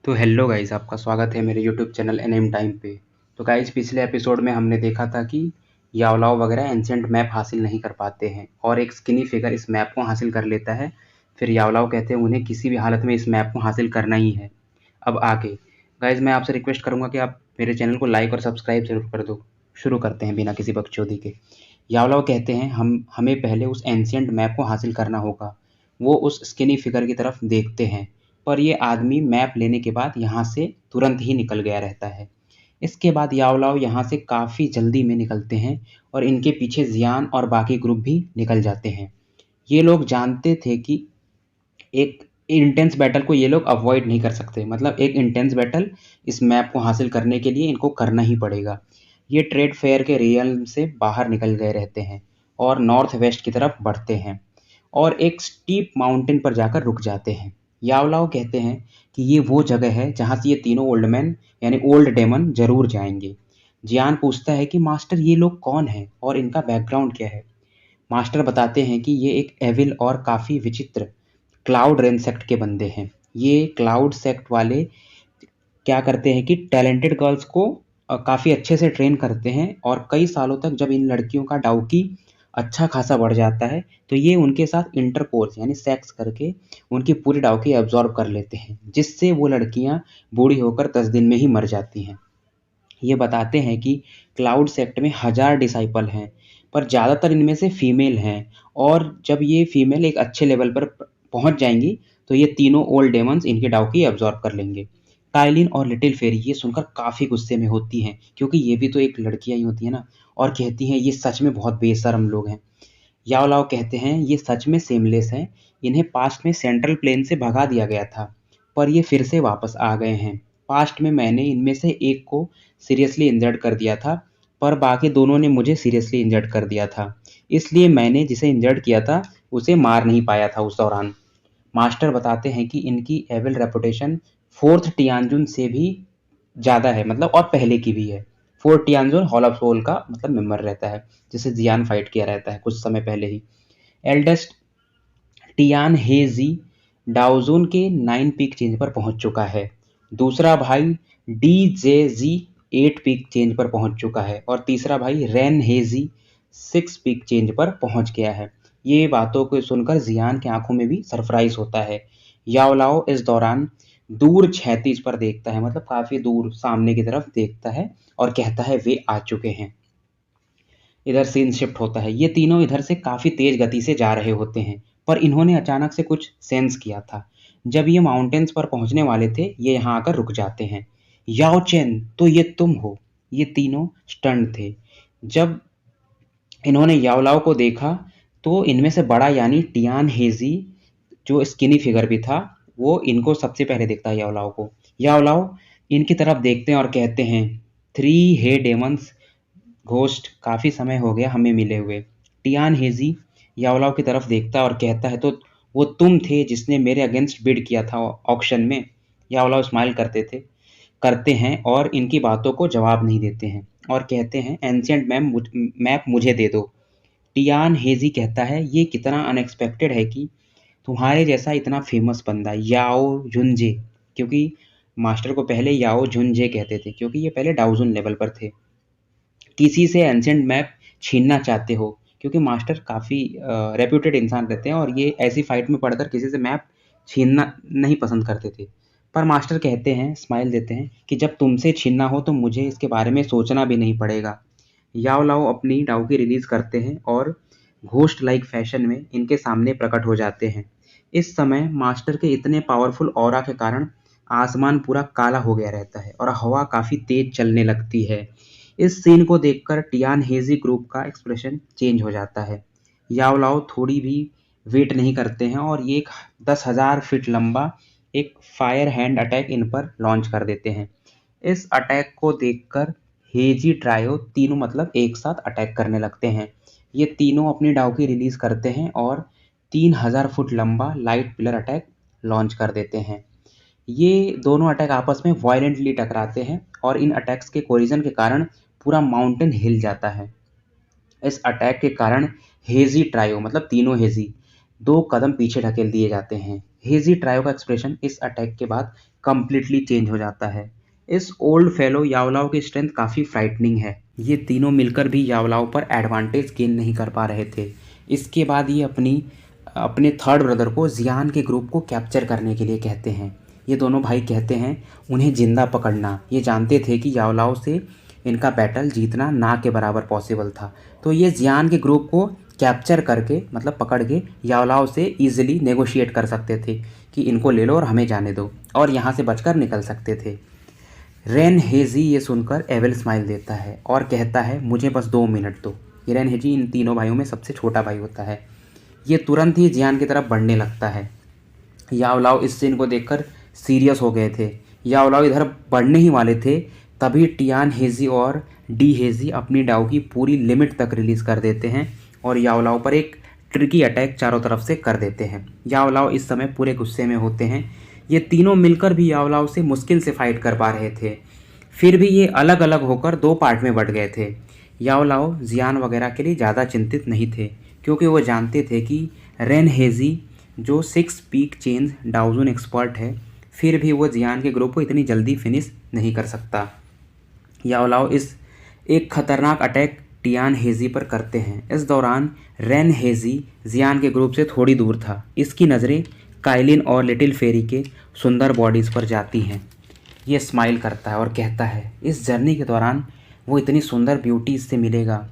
तो hello guys, आपका स्वागत है मेरे यूट्यूब चैनल एनएम टाइम पे। तो गाइस, पिछले एपिसोड में हमने देखा था कि यावलाव वगैरह एंशिएंट मैप हासिल नहीं कर पाते हैं और एक स्किनी फिगर इस मैप को हासिल कर लेता है। फिर यावलाव कहते हैं उन्हें किसी भी हालत में इस मैप को हासिल करना ही है। अब आगे गाइस, मैं आपसे रिक्वेस्ट करूंगा कि आप मेरे चैनल को लाइक और सब्सक्राइब जरूर कर दो। शुरू करते हैं बिना किसी बकचोदी के। यावलाव कहते हैं हमें पहले उस एंशिएंट मैप को हासिल करना होगा। वो उस स्किनी फिगर की तरफ देखते हैं, पर ये आदमी मैप लेने के बाद यहाँ से तुरंत ही निकल गया रहता है। इसके बाद यावलाव यहाँ से काफ़ी जल्दी में निकलते हैं और इनके पीछे जियान और बाकी ग्रुप भी निकल जाते हैं। ये लोग जानते थे कि एक इंटेंस बैटल को ये लोग अवॉइड नहीं कर सकते, मतलब एक इंटेंस बैटल इस मैप को हासिल करने के लिए इनको करना ही पड़ेगा। ये ट्रेड फेयर के रियल्म से बाहर निकल गए रहते हैं और नॉर्थ वेस्ट की तरफ बढ़ते हैं और एक स्टीप माउंटेन पर जाकर रुक जाते हैं। यावलाव कहते हैं कि ये वो जगह है जहाँ से ये तीनों ओल्ड मैन यानी ओल्ड डेमन जरूर जाएंगे। जियान पूछता है कि मास्टर, ये लोग कौन हैं और इनका बैकग्राउंड क्या है। मास्टर बताते हैं कि ये एक एविल और काफ़ी विचित्र क्लाउड रेन सेक्ट के बंदे हैं। ये क्लाउड सेक्ट वाले क्या करते हैं कि टैलेंटेड गर्ल्स को काफ़ी अच्छे से ट्रेन करते हैं और कई सालों तक जब इन लड़कियों का डाउकी अच्छा खासा बढ़ जाता है तो ये उनके साथ इंटरकोर्स यानी सेक्स करके उनकी पूरी डाउकी एब्जॉर्ब कर लेते हैं, जिससे वो लड़कियां बूढ़ी होकर 10 दिन में ही मर जाती हैं। ये बताते हैं कि क्लाउड सेक्ट में 1000 डिसाइपल हैं, पर ज़्यादातर इनमें से फीमेल हैं और जब ये फीमेल एक अच्छे लेवल पर पहुंच जाएंगी तो ये तीनों ओल्ड डेमन्स इनकी डाउकी एब्जॉर्ब कर लेंगे। टाइलिन और लिटिल फेरी ये सुनकर काफ़ी गुस्से में होती हैं, क्योंकि ये भी तो एक लड़कियां ही होती हैं ना, और कहती हैं ये सच में बहुत बेशर्म लोग हैं। याओलाओ कहते हैं ये सच में सेमलेस हैं। इन्हें पास्ट में सेंट्रल प्लेन से भगा दिया गया था, पर ये फिर से वापस आ गए हैं। पास्ट में मैंने इनमें से एक को सीरियसली इंजर्ड कर दिया था, पर बाकी दोनों ने मुझे सीरियसली इंजर्ड कर दिया था। इसलिए मैंने जिसे इंजर्ड किया था उसे मार नहीं पाया था उस दौरान। मास्टर बताते हैं कि इनकी एविल रेपुटेशन फोर्थ टियानजुन से भी ज़्यादा है, मतलब और पहले की भी है। फोर्थ टियानजुन हॉल ऑफ सोल का मतलब मेंबर रहता है, जिसे जियान फाइट किया रहता है कुछ समय पहले ही। एल्डेस्ट टियान हेजी डाओजून के 9 पीक चेंज पर पहुंच चुका है। दूसरा भाई डी जे जी 8 पीक चेंज पर पहुंच चुका है और तीसरा भाई रेन हेजी 6 पीक चेंज पर पहुंच गया है। ये बातों को सुनकर जियान की आंखों में भी सरप्राइज होता है। याओलाओ इस दौरान दूर क्षैतिज पर देखता है, मतलब काफी दूर सामने की तरफ देखता है और कहता है वे आ चुके हैं। इधर सीन शिफ्ट होता है। ये तीनों इधर से काफी तेज गति से जा रहे होते हैं, पर इन्होंने अचानक से कुछ सेंस किया था। जब ये माउंटेन्स पर पहुंचने वाले थे ये यहाँ आकर रुक जाते हैं। याओ चेन, तो ये तुम हो। ये तीनों स्टन थे। जब इन्होंने याओलाओ को देखा तो इनमें से बड़ा यानी टियान हेजी, जो स्किनी फिगर भी था, वो इनको सबसे पहले देखता है याओलाओ को। याओलाओ इनकी तरफ देखते हैं और कहते हैं, थ्री हे डेमंस घोस्ट, काफी समय हो गया हमें मिले हुए। टियान हेजी याओलाओ की तरफ देखता है और कहता है, तो वो तुम थे जिसने मेरे अगेंस्ट बिड किया था ऑक्शन में। याओलाओ स्माइल करते हैं और इनकी बातों को जवाब नहीं देते हैं और कहते हैं एंशिएंट मैप मुझे दे दो। टियान हेजी कहता है ये कितना अनएक्सपेक्टेड है कि तुम्हारे जैसा इतना फेमस बंदा याओ झुंजे, क्योंकि मास्टर को पहले याओ झुंजे कहते थे क्योंकि ये पहले डाउजुन लेवल पर थे, किसी से एंशिएंट मैप छीनना चाहते हो, क्योंकि मास्टर काफ़ी रेप्यूटेड इंसान रहते हैं और ये ऐसी फाइट में पड़कर किसी से मैप छीनना नहीं पसंद करते थे। पर मास्टर कहते हैं, स्माइल देते हैं कि जब तुमसे छीनना हो तो मुझे इसके बारे में सोचना भी नहीं पड़ेगा। याओ लाओ अपनी डाउकी रिलीज करते हैं और घोस्ट लाइक फैशन में इनके सामने प्रकट हो जाते हैं। इस समय मास्टर के इतने पावरफुल ऑरा के कारण आसमान पूरा काला हो गया रहता है और हवा काफ़ी तेज चलने लगती है। इस सीन को देखकर टियान हेजी ग्रुप का एक्सप्रेशन चेंज हो जाता है। याओ लाओ थोड़ी भी वेट नहीं करते हैं और ये एक 10,000 फीट लंबा एक फायर हैंड अटैक इन पर लॉन्च कर देते हैं। इस अटैक को देखकर हेजी ट्रायो तीनों मतलब एक साथ अटैक करने लगते हैं। ये तीनों अपनी डाउकी रिलीज करते हैं और 3000 फुट लंबा लाइट पिलर अटैक लॉन्च कर देते हैं। ये दोनों अटैक आपस में वायलेंटली टकराते हैं और इन अटैक्स के कोलिजन के कारण पूरा माउंटेन हिल जाता है। इस अटैक के कारण हेजी ट्रायो मतलब तीनों हेजी 2 कदम पीछे ढकेल दिए जाते हैं। हेजी ट्रायो का एक्सप्रेशन इस अटैक के बाद कंप्लीटली चेंज हो जाता है। इस ओल्ड फेलो यावलाओ की स्ट्रेंथ काफ़ी फ्राइटनिंग है। ये तीनों मिलकर भी यावलाओ पर एडवांटेज गेन नहीं कर पा रहे थे। इसके बाद ये अपने थर्ड ब्रदर को जियान के ग्रुप को कैप्चर करने के लिए कहते हैं। ये दोनों भाई कहते हैं उन्हें जिंदा पकड़ना। ये जानते थे कि यावलाओ से इनका बैटल जीतना ना के बराबर पॉसिबल था। तो ये जियान के ग्रुप को कैप्चर करके मतलब पकड़ के यावलाओ से ईजिली नेगोशिएट कर सकते थे कि इनको ले लो और हमें जाने दो, और यहाँ से बचकर निकल सकते थे। रेन हेजी ये सुनकर एविल स्माइल देता है और कहता है मुझे बस 2 मिनट दो। ये रेन हेजी इन तीनों भाइयों में सबसे छोटा भाई होता है। ये तुरंत ही जियान की तरफ बढ़ने लगता है। यावलाओ इस सीन को देखकर सीरियस हो गए थे। यावलाओ इधर बढ़ने ही वाले थे, तभी टियान हेजी और डी हेजी अपनी डाउ की पूरी लिमिट तक रिलीज़ कर देते हैं और यावलाओ पर एक ट्रिकी अटैक चारों तरफ से कर देते हैं। यावलाओ इस समय पूरे गुस्से में होते हैं। ये तीनों मिलकर भी यावलाओ से मुश्किल से फाइट कर पा रहे थे। फिर भी ये अलग अलग होकर 2 पार्ट में बट गए थे। यावलाओ जियान वगैरह के लिए ज़्यादा चिंतित नहीं थे, क्योंकि वो जानते थे कि रेन हेजी जो 6 पीक चेंज डाउजन एक्सपर्ट है, फिर भी वो जियान के ग्रुप को इतनी जल्दी फिनिश नहीं कर सकता। यावलाओ इस एक खतरनाक अटैक टियान हेजी पर करते हैं। इस दौरान रेन हेजी जियान के ग्रुप से थोड़ी दूर था। इसकी नज़रें काइलिन और लिटिल फेरी के सुंदर बॉडीज़ पर जाती हैं। ये स्माइल करता है और कहता है इस जर्नी के दौरान वो इतनी सुंदर ब्यूटीज़ से मिलेगा,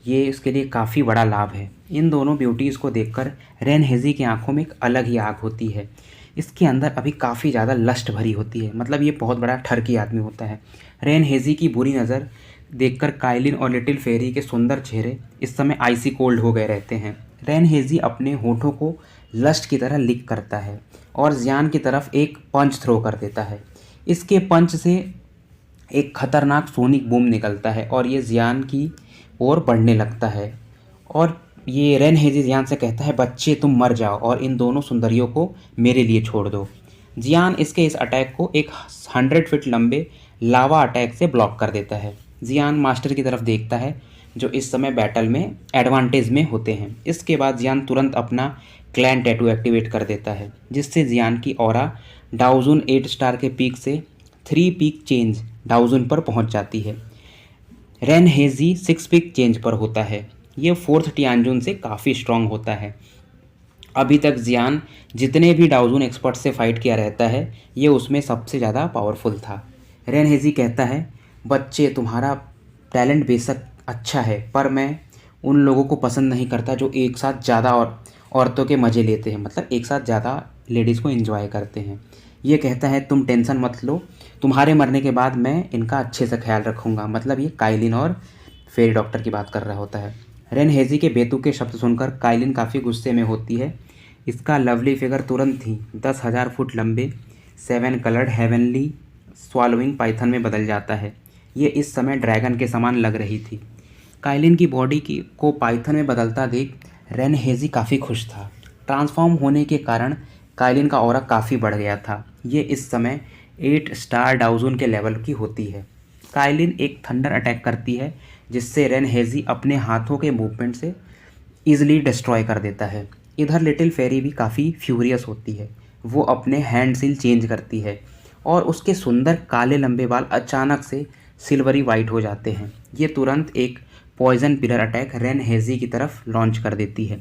ये इसके लिए काफ़ी बड़ा लाभ है। इन दोनों ब्यूटीज़ को देखकर रेन हेजी की आंखों में एक अलग ही आग होती है। इसके अंदर अभी काफ़ी ज़्यादा लस्ट भरी होती है, मतलब ये बहुत बड़ा ठरकी आदमी होता है। रेन हेजी की बुरी नज़र देखकर काइलिन और लिटिल फेरी के सुंदर चेहरे इस समय आइसी कोल्ड हो गए रहते हैं। रेन हेजी अपने होठों को लस्ट की तरह लिक करता है और जियान की तरफ एक पंच थ्रो कर देता है। इसके पंच से एक खतरनाक सोनिक बूम निकलता है और ये जियान की ओर बढ़ने लगता है। और ये रेन हेजी जियान से कहता है बच्चे तुम मर जाओ और इन दोनों सुंदरियों को मेरे लिए छोड़ दो। जियान इसके इस अटैक को एक 100 फीट लंबे लावा अटैक से ब्लॉक कर देता है। जियान मास्टर की तरफ देखता है जो इस समय बैटल में एडवांटेज में होते हैं। इसके बाद जियान तुरंत अपना क्लैन टैटू एक्टिवेट कर देता है, जिससे जियान की ऑरा डाउजन 8 स्टार के पीक से 3 पीक चेंज डाउजन पर पहुंच जाती है। रेन हेजी 6 पीक चेंज पर होता है। ये 4th टियानजुन से काफ़ी स्ट्रांग होता है। अभी तक जियान जितने भी डाउजन एक्सपर्ट से फाइट किया रहता है, ये उसमें सबसे ज़्यादा पावरफुल था। रेन हेजी कहता है बच्चे तुम्हारा टैलेंट बेशक अच्छा है, पर मैं उन लोगों को पसंद नहीं करता जो एक साथ ज़्यादा और औरतों के मज़े लेते हैं, मतलब एक साथ ज़्यादा लेडीज़ को एंजॉय करते हैं। ये कहता है तुम टेंशन मत लो, तुम्हारे मरने के बाद मैं इनका अच्छे से ख्याल रखूँगा। मतलब ये काइलिन और फेरी डॉक्टर की बात कर रहा होता है। रेन हेजी के बेतुके शब्द सुनकर काइलिन काफ़ी गुस्से में होती है। इसका लवली फिगर तुरंत ही 10,000 फुट लंबे 7 कलर्ड हेवनली स्वालोइंग पाइथन में बदल जाता है। ये इस समय ड्रैगन के समान लग रही थी। काइलिन की बॉडी को पाइथन में बदलता देख रेन हेजी काफ़ी खुश था। ट्रांसफॉर्म होने के कारण काइलिन का ऑरा काफ़ी बढ़ गया था। ये इस समय 8 स्टार डाउजन के लेवल की होती है। काइलिन एक थंडर अटैक करती है, जिससे रेन हेजी अपने हाथों के मूवमेंट से ईजिली डिस्ट्रॉय कर देता है। इधर लिटिल फेरी भी काफ़ी फ्यूरियस होती है। वो अपने हैंड सील चेंज करती है और उसके सुंदर काले लंबे बाल अचानक से सिल्वरी वाइट हो जाते हैं। ये तुरंत एक पॉइजन पिलर अटैक रेन हेजी की तरफ लॉन्च कर देती है।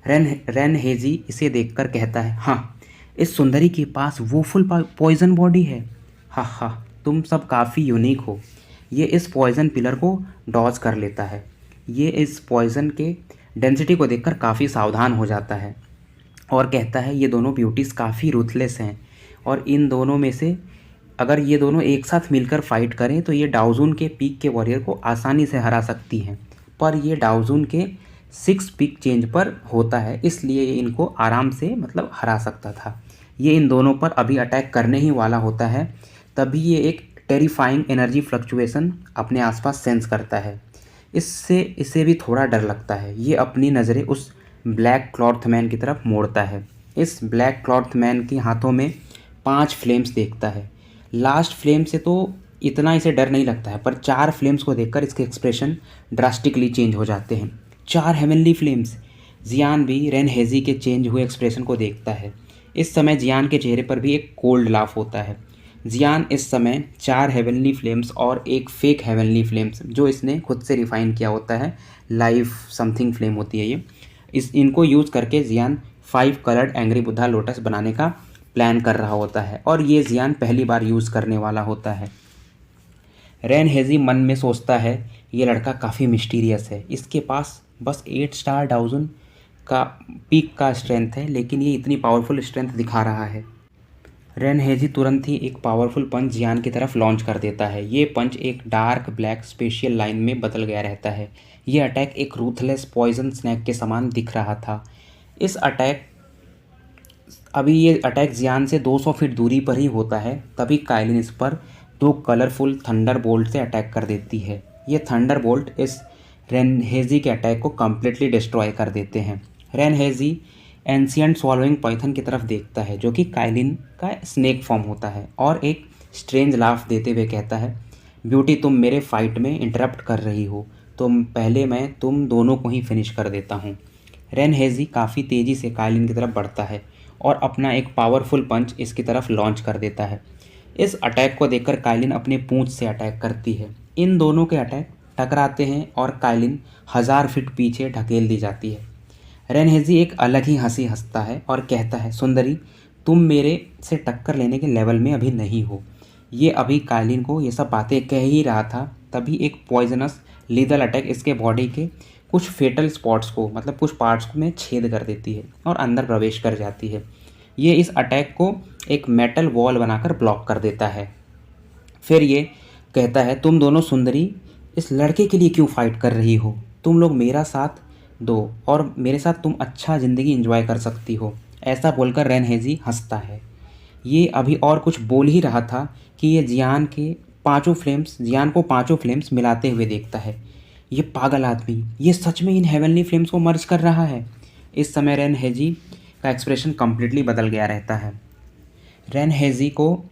रेन हेजी इसे देखकर कहता है हाँ, इस सुंदरी के पास वो फुल पॉइजन बॉडी है। हाँ हाँ, तुम सब काफ़ी यूनिक हो। ये इस पॉइजन पिलर को डॉज कर लेता है। ये इस पॉइजन के डेंसिटी को देखकर काफ़ी सावधान हो जाता है और कहता है ये दोनों ब्यूटीज़ काफ़ी रूथलेस हैं और इन दोनों में से अगर ये दोनों एक साथ मिलकर फाइट करें तो ये डाउजन के पीक के वॉरियर को आसानी से हरा सकती हैं, पर ये डाउजन के 6 पीक चेंज पर होता है, इसलिए ये इनको आराम से मतलब हरा सकता था। ये इन दोनों पर अभी अटैक करने ही वाला होता है, तभी ये एक टेरिफाइंग एनर्जी फ्लक्चुएशन अपने आसपास सेंस करता है। इससे इसे भी थोड़ा डर लगता है। ये अपनी नज़रें उस ब्लैक क्लॉथ मैन की तरफ मोड़ता है। इस ब्लैक क्लॉथ मैन के हाथों में 5 फ्लेम्स देखता है। लास्ट फ्लेम से तो इतना इसे डर नहीं लगता है, पर 4 फ्लेम्स को देखकर इसके एक्सप्रेशन ड्रास्टिकली चेंज हो जाते हैं। 4 हेवनली फ्लेम्स। जियान भी रेन हेजी के चेंज हुए एक्सप्रेशन को देखता है। इस समय जियान के चेहरे पर भी एक कोल्ड लाफ होता है। जियान इस समय 4 हेवनली फ्लेम्स और एक फेक हेवनली फ्लेम्स जो इसने खुद से रिफाइन किया होता है, लाइव समथिंग फ्लेम होती है ये, इनको यूज़ करके जियान 5 कलर्ड एंग्री बुद्धा लोटस बनाने का प्लान कर रहा होता है और ये जियान पहली बार यूज़ करने वाला होता है। रेन हेजी मन में सोचता है ये लड़का काफ़ी मिस्टीरियस है, इसके पास बस 8 स्टार डाउजन का पीक का स्ट्रेंथ है, लेकिन ये इतनी पावरफुल स्ट्रेंथ दिखा रहा है। रेन हेजी तुरंत ही एक पावरफुल पंच जियान की तरफ लॉन्च कर देता है। ये पंच एक डार्क ब्लैक स्पेशियल लाइन में बदल गया रहता है। ये अटैक एक रूथलेस पॉइजन स्नैक के समान दिख रहा था। ये अटैक जियान से 200 फीट दूरी पर ही होता है। तभी काइलिन इस पर 2 कलरफुल थंडर बोल्ट से अटैक कर देती है। ये थंडर बोल्ट इस रेन हेजी के अटैक को कम्प्लीटली डिस्ट्रॉय कर देते हैं। Rain hazy ancient swallowing Python की तरफ देखता है जो कि काइलिन का स्नेक फॉर्म होता है और एक स्ट्रेंज लाफ देते हुए कहता है, ब्यूटी तुम मेरे फाइट में इंटरप्ट कर रही हो, मैं तुम दोनों को ही फिनिश कर देता हूँ। रेन हेजी काफ़ी तेज़ी से काइलिन की तरफ बढ़ता है और अपना एक पावरफुल पंच इसकी तरफ लॉन्च कर देता है। इस अटैक को देखकर काइलिन अपने पूंछ से अटैक करती है। इन दोनों के अटैक टकराते हैं और काइलिन 1000 फीट पीछे ढकेल दी जाती है। रेन हेजी एक अलग ही हंसी हंसता है और कहता है, सुंदरी तुम मेरे से टक्कर लेने के लेवल में अभी नहीं हो। ये अभी काइलिन को ये सब बातें कह ही रहा था, तभी एक पॉइजनस लीदल अटैक इसके बॉडी के कुछ फेटल स्पॉट्स को, मतलब कुछ पार्ट्स को में छेद कर देती है और अंदर प्रवेश कर जाती है। ये इस अटैक को एक मेटल वॉल बनाकर ब्लॉक कर देता है। फिर ये कहता है, तुम दोनों सुंदरी इस लड़के के लिए क्यों फाइट कर रही हो? तुम लोग मेरा साथ दो और मेरे साथ तुम अच्छा ज़िंदगी एंजॉय कर सकती हो। ऐसा बोलकर रेन हेजी हंसता है। ये अभी और कुछ बोल ही रहा था कि ये जियान को पांचों फ्लेम्स मिलाते हुए देखता है। ये पागल आदमी, ये सच में इन हेवनली फ्लेम्स को मर्ज कर रहा है। इस समय रेन हेजी का एक्सप्रेशन कम्प्लीटली बदल गया रहता है। रेन हेजी को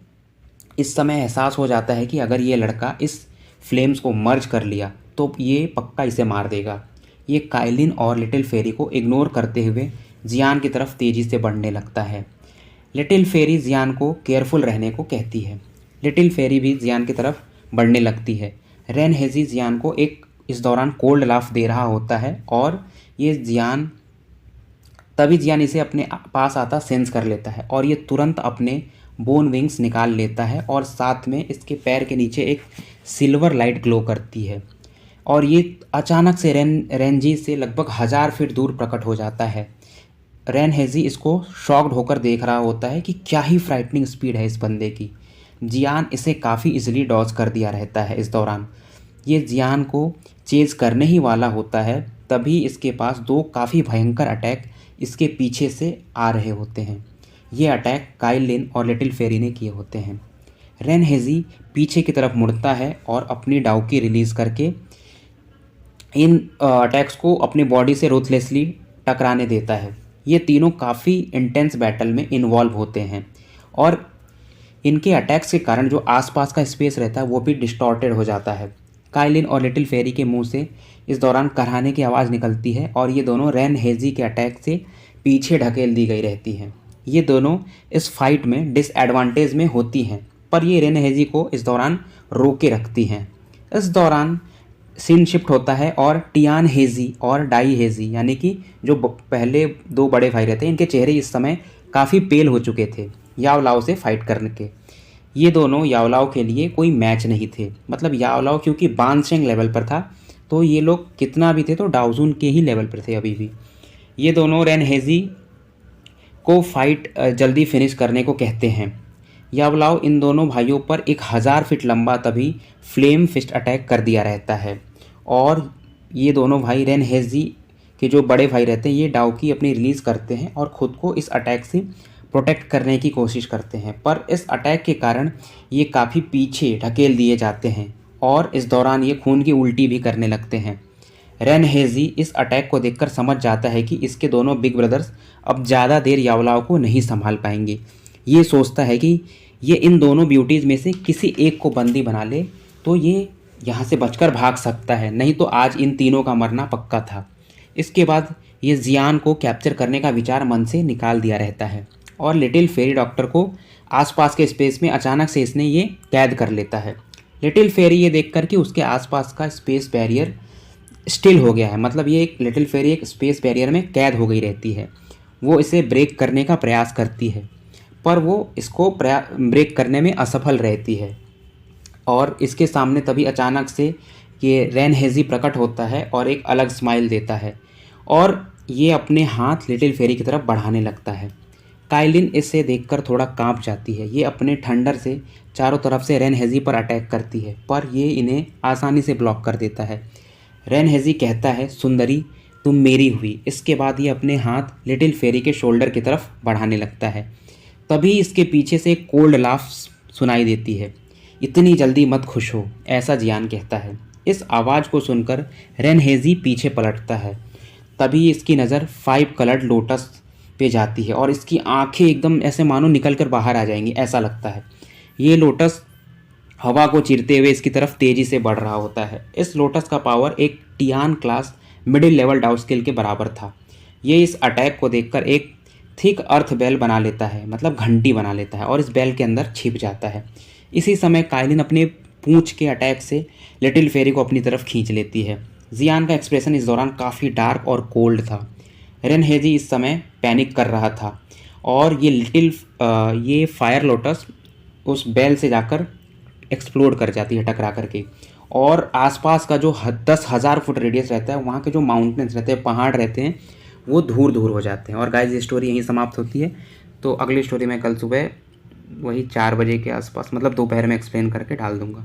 इस समय एहसास हो जाता है कि अगर ये लड़का इस फ्लेम्स को मर्ज कर लिया तो ये पक्का इसे मार देगा। ये काइलिन और लिटिल फेरी को इग्नोर करते हुए जियान की तरफ तेज़ी से बढ़ने लगता है। लिटिल फेरी जियान को केयरफुल रहने को कहती है। लिटिल फेरी भी जियान की तरफ बढ़ने लगती है। रेन हेजी जियान को इस दौरान कोल्ड लाफ दे रहा होता है और तभी जियान इसे अपने पास आता सेंस कर लेता है और ये तुरंत अपने बोन विंग्स निकाल लेता है और साथ में इसके पैर के नीचे एक सिल्वर लाइट ग्लो करती है और ये अचानक से रेनजी से लगभग 1000 फीट दूर प्रकट हो जाता है। रेन हेजी इसको शॉक्ड होकर देख रहा होता है कि क्या ही फ्राइटनिंग स्पीड है इस बंदे की। जियान इसे काफ़ी इजीली डॉज कर दिया रहता है। इस दौरान ये जियान को चेज़ करने ही वाला होता है, तभी इसके पास 2 काफ़ी भयंकर अटैक इसके पीछे से आ रहे होते हैं। ये अटैक काइलिन और लिटिल फेरी ने किए होते हैं। रेन हेजी पीछे की तरफ मुड़ता है और अपनी डाउकी रिलीज़ करके इन अटैक्स को अपनी बॉडी से रूथलेसली टकराने देता है। ये तीनों काफ़ी इंटेंस बैटल में इन्वॉल्व होते हैं और इनके अटैक्स के कारण जो आसपास का स्पेस रहता है वो भी डिस्टॉर्टेड हो जाता है। काइलिन और लिटिल फेरी के मुंह से इस दौरान कराहने की आवाज़ निकलती है और ये दोनों रेन हेजी के अटैक से पीछे ढकेल दी गई रहती हैं। ये दोनों इस फाइट में डिसएडवांटेज में होती हैं, पर ये रेन हेजी को इस दौरान रोके रखती हैं। इस दौरान सीन शिफ्ट होता है और टियान हेजी और डाई हेजी, यानी कि जो पहले 2 बड़े भाई रहते हैं, इनके चेहरे इस समय काफ़ी पेल हो चुके थे यावलाओ से फाइट करने के। ये दोनों यावलाओ के लिए कोई मैच नहीं थे, मतलब यावलाओ क्योंकि बानशेंग लेवल पर था तो ये लोग कितना भी थे तो डाउजून के ही लेवल पर थे अभी भी। ये दोनों रेन हेजी को फाइट जल्दी फिनिश करने को कहते हैं। यावलाओ इन दोनों भाइयों पर 1000 फीट लंबा तभी फ्लेम फिस्ट अटैक कर दिया रहता है और ये दोनों भाई रेन हेजी के जो बड़े भाई रहते हैं ये डाउकी अपनी रिलीज़ करते हैं और ख़ुद को इस अटैक से प्रोटेक्ट करने की कोशिश करते हैं, पर इस अटैक के कारण ये काफ़ी पीछे ढकेल दिए जाते हैं और इस दौरान ये खून की उल्टी भी करने लगते हैं। रेन हेजी इस अटैक को देखकर समझ जाता है कि इसके दोनों बिग ब्रदर्स अब ज़्यादा देर यावलाओ को नहीं संभाल पाएंगे। ये सोचता है कि ये इन दोनों ब्यूटीज़ में से किसी एक को बंदी बना ले तो ये यहाँ से बचकर भाग सकता है, नहीं तो आज इन तीनों का मरना पक्का था। इसके बाद ये जियान को कैप्चर करने का विचार मन से निकाल दिया रहता है। और लिटिल फेरी डॉक्टर को आसपास के स्पेस में अचानक से इसने ये कैद कर लेता है। लिटिल फेरी ये देखकर कि उसके आसपास का स्पेस बैरियर स्टिल हो गया है, मतलब ये एक लिटिल फेरी एक स्पेस बैरियर में कैद हो गई रहती है। वो इसे ब्रेक करने का प्रयास करती है, पर वो इसको ब्रेक करने में असफल रहती है। और इसके सामने तभी अचानक से ये रेन हेजी प्रकट होता है और एक अलग स्माइल देता है और ये अपने हाथ लिटिल फेरी की तरफ बढ़ाने लगता है। काइलिन इसे देखकर थोड़ा कांप जाती है। ये अपने थंडर से चारों तरफ से रेन हेजी पर अटैक करती है, पर ये इन्हें आसानी से ब्लॉक कर देता है। रेन हेजी कहता है, सुंदरी तुम मेरी हुई। इसके बाद ये अपने हाथ लिटिल फेरी के शोल्डर की तरफ बढ़ाने लगता है। तभी इसके पीछे से एक कोल्ड लाफ सुनाई देती है। इतनी जल्दी मत खुश हो, ऐसा जियान कहता है। इस आवाज़ को सुनकर रेन हेजी पीछे पलटता है। तभी इसकी नज़र 5 कलर्ड लोटस पे जाती है और इसकी आंखें एकदम ऐसे मानो निकल कर बाहर आ जाएंगी, ऐसा लगता है। ये लोटस हवा को चीरते हुए इसकी तरफ तेज़ी से बढ़ रहा होता है। इस लोटस का पावर एक टियान क्लास मिडिल लेवल डाउस्किल के बराबर था। ये इस अटैक को देखकर एक थिक अर्थ बेल बना लेता है, मतलब घंटी बना लेता है और इस बेल के अंदर छिप जाता है। इसी समय काइलिन अपने पूंछ के अटैक से लिटिल फेरी को अपनी तरफ खींच लेती है। जियान का एक्सप्रेशन इस दौरान काफ़ी डार्क और कोल्ड था। रेन हेजी इस समय पैनिक कर रहा था और ये फायर लोटस उस बेल से जाकर एक्सप्लोड कर जाती है टकरा करके, और आसपास का जो 10,000 फुट रेडियस रहता है, वहाँ के जो माउंटेन्स रहते हैं, पहाड़ रहते हैं, वो धूर धूर हो जाते हैं। और गाइस ये स्टोरी यहीं समाप्त होती है। तो अगली स्टोरी मैं कल सुबह वही 4 बजे के आसपास, मतलब दोपहर में एक्सप्लेन करके डाल दूँगा।